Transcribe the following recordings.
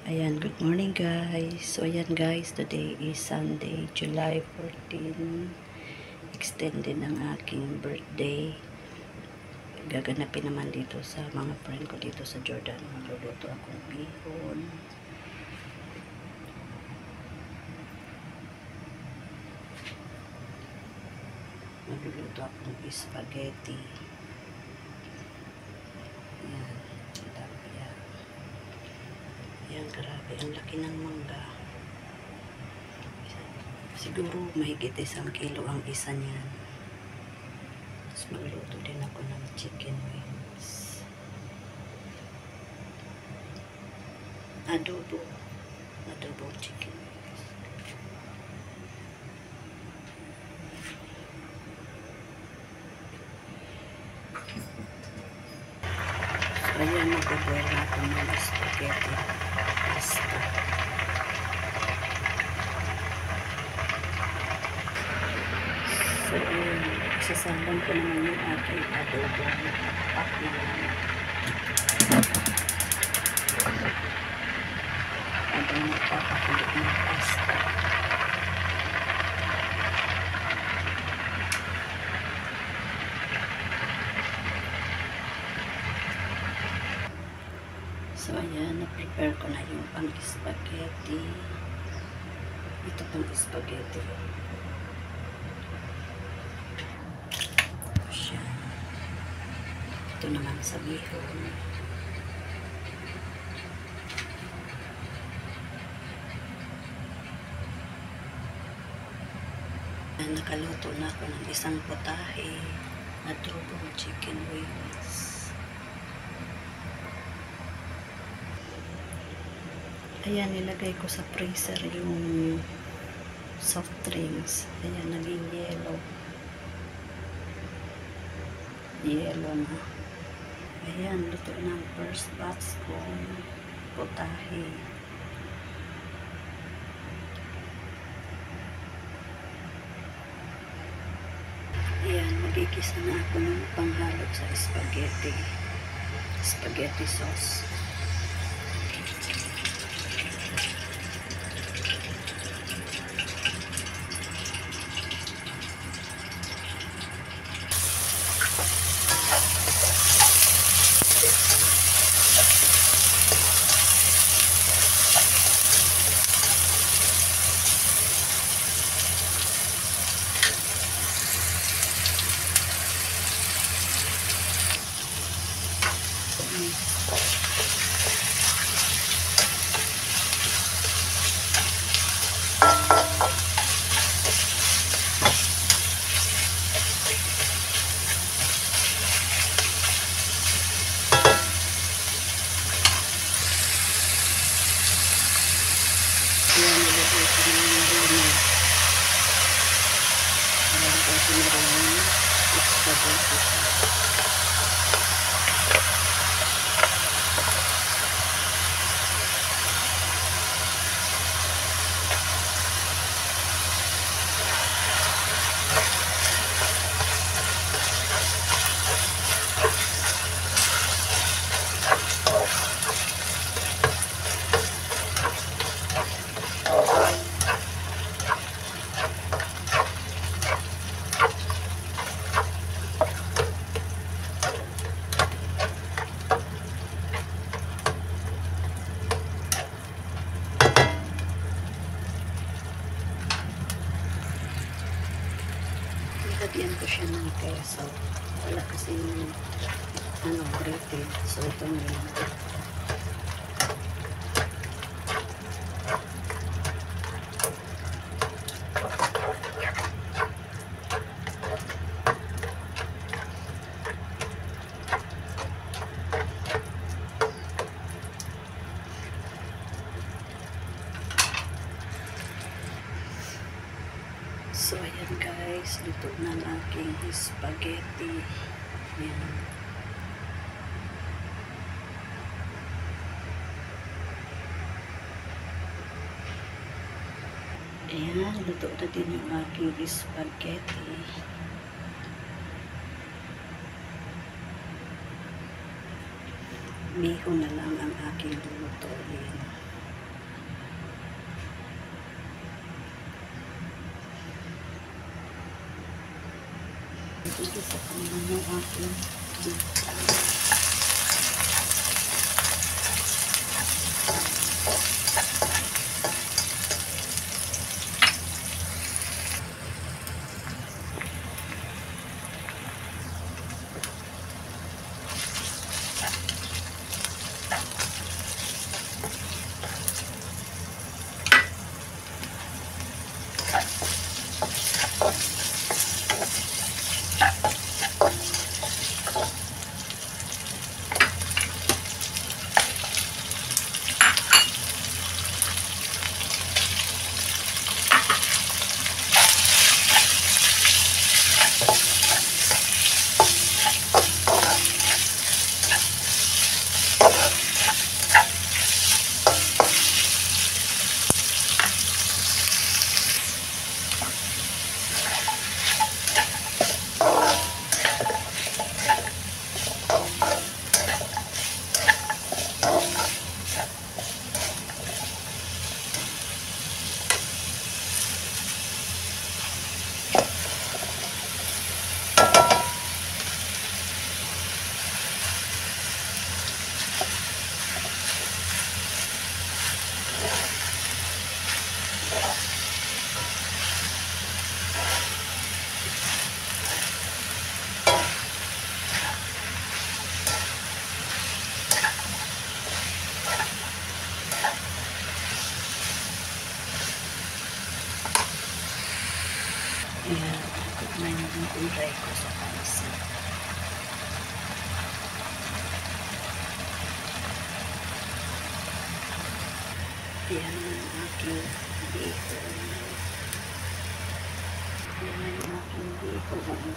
Ayan, good morning guys. So ayan guys, today is Sunday, July 14. Extended ang aking birthday. Gaganapin naman dito sa mga friend ko dito sa Jordan. Magluluto akong bihon. Magluluto akong spaghetti. Ayan, tilapia. Ayan, grabe. Ang laki ng mangga. Siguro mahigit 1 kilo ang isa niyan. Tapos magluto din ako ng chicken wings. Adobo. Adobo chicken wings. So ayan, mag-boil na ako ng spaghetti. Pasta. So, isasalang ko naman yung aking adobo. Pack na lang. Habang magpapakulit ng pasta. So, ayan. Na-prepare ko na yung pang-spaghetti. Ito pang-spaghetti. Ito naman sa bihon. Nakaluto na ako ng isang potahe na adobong chicken wings. Ayan, nilagay ko sa freezer yung soft drinks. Ayan, naging yellow. Yellow na. Ayan, luto ng first batch kong potahe. Ayan, magigisa na ako ng panghalog sa spaghetti. Spaghetti sauce. Ayan, nilagay ko na yung dino. Nilagay ko na rin yung spaghetti sauce. Lagyan ko siya ng queso. Wala kasi grated. So, ito na lang. So, ayan guys, luto na ang aking spaghetti. Ayan. Ayan, luto na din yung aking spaghetti. Bihon na lang ang aking lulutuin. Igisa ko naman yung aking ayan, may nag-try ko sa pansin. Ayan ang aking bacon. Ayan ang aking bacon.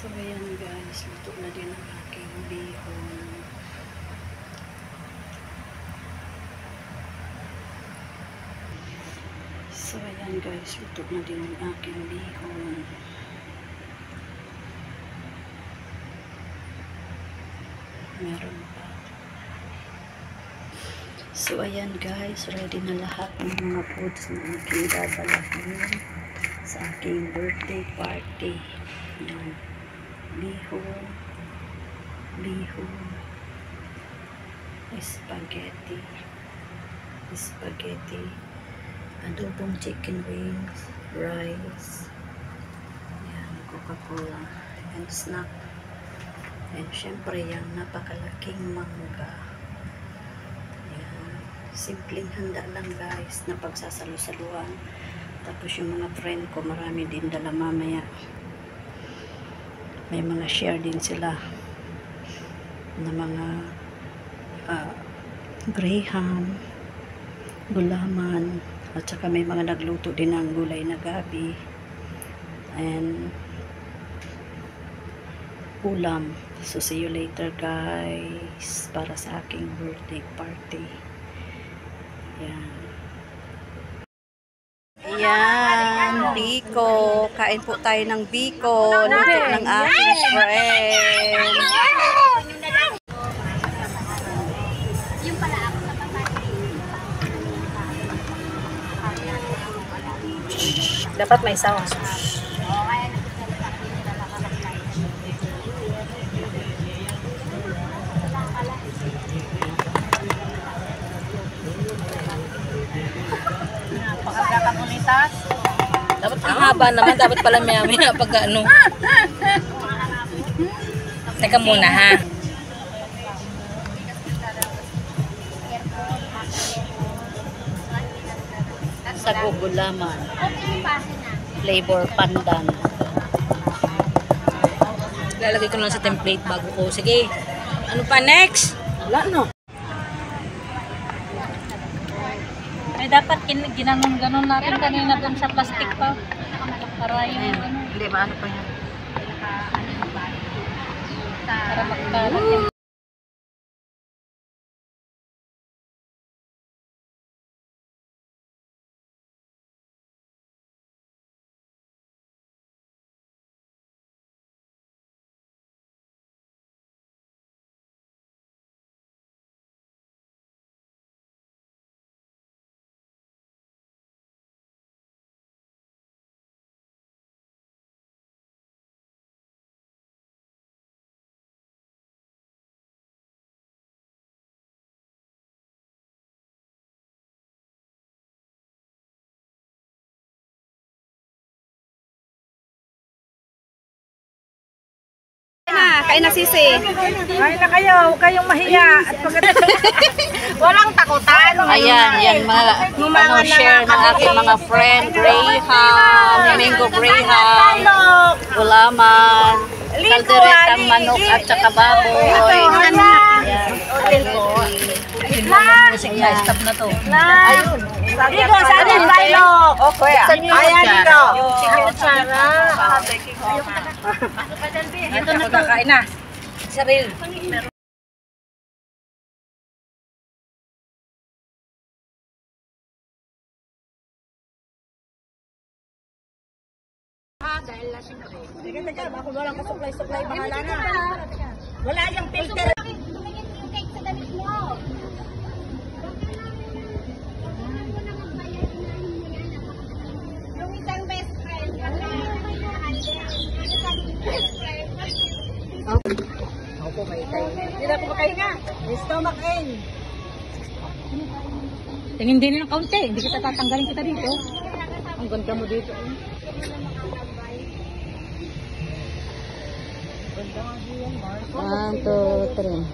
So, ayan guys, luto na din ang aking bacon. So, ayan guys, luto na din ang aking bacon. Meron pa. So, ayan guys, ready na lahat ng mga foods na aking dadalahin sa aking birthday party. Ayan. Bihon, spaghetti, adobong chicken wings, rice, yan, Coca-Cola, and snack, and syempre yung napakalaking mangga. Yan, simpleng handa lang guys na pagsasalo-saluhan. Tapos yung mga friend ko marami din dala mamaya. May mga share din sila na mga graham, gulaman, at saka may mga nagluto din ng gulay na gabi and ulam. So see you later guys para sa aking birthday party. Yan. Ayan, biko. Kain po tayo ng biko. Luto ng aking friend. Dapat may sawa. Napakagakapulitas. Dapat ang haba naman, dapat pala maya-maya pag ano. Teka muna ha. Sago gulaman. Flavor pandan. Lalagay ko lang sa template bago ko. Sige. Ano pa next? Wala no. Ay, dapat ginanon-ganon natin kanina doon sa plastic pa. Para yung ano. Hindi, maano pa yan? Para magkalat yung Kain na sisi. Kain na kayo, huwag kayong mahiya. At Walang takutan. Ayan, yan mga share ng aking mga friend. Graham, Domingo Graham, gulaman, kalderetang manok at saka baboy. Ayan. Sige, stop na to. Ayun. Dito, saan yung bailok? Okay. Ayan dito. Yung kutsara. ito na to. Kain na. Saril. Ako walang kasuklay-suklay. Bahala na. Wala yung filter. Ako may tayo. Hindi na kumakahinga. Stomach ache. Tingin din ng kaunti. Hindi kita tatanggalin kita dito. Ang ganda mo dito. 1, 2, 3.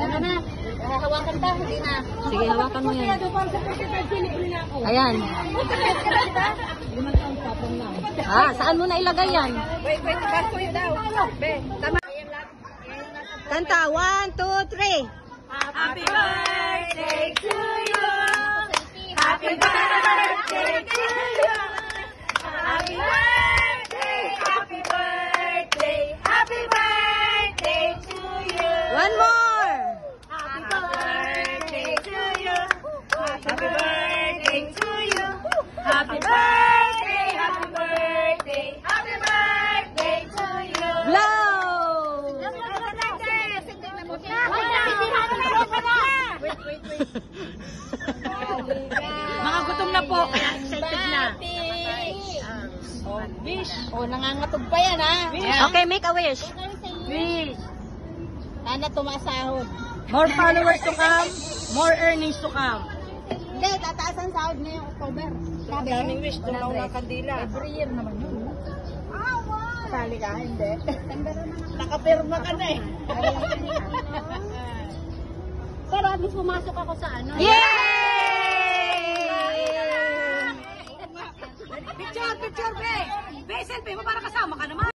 Ano na? Hawakan ta, hindi na. Sige, hawakan mo yan. Ayan. Saan mo na ilagay yan? Wait, baso yun daw. Be, tama. Kanta, 1, 2, 3. Happy birthday to you. Happy birthday to you. Happy birthday, happy birthday, happy birthday to you. One more. Happy birthday to you. Happy birthday to you. Happy birthday, happy birthday, happy birthday to you. Blow. Mga gutom na po. Excited na. Wish. Oh, nangangatog pa yan, ha? Okay, make a wish. Wish. Sana tumasahod. More followers to come, more earnings to come. Hindi, tataas ang sahod ngayong October. Sabi, Daming wish, tumaw ng kandila. every year naman yun. Sali ka, hindi. Nakapirma ka na eh. Pero at least pumasok ako sa ano. Picture, be! Be, selfie mo para kasama ka naman.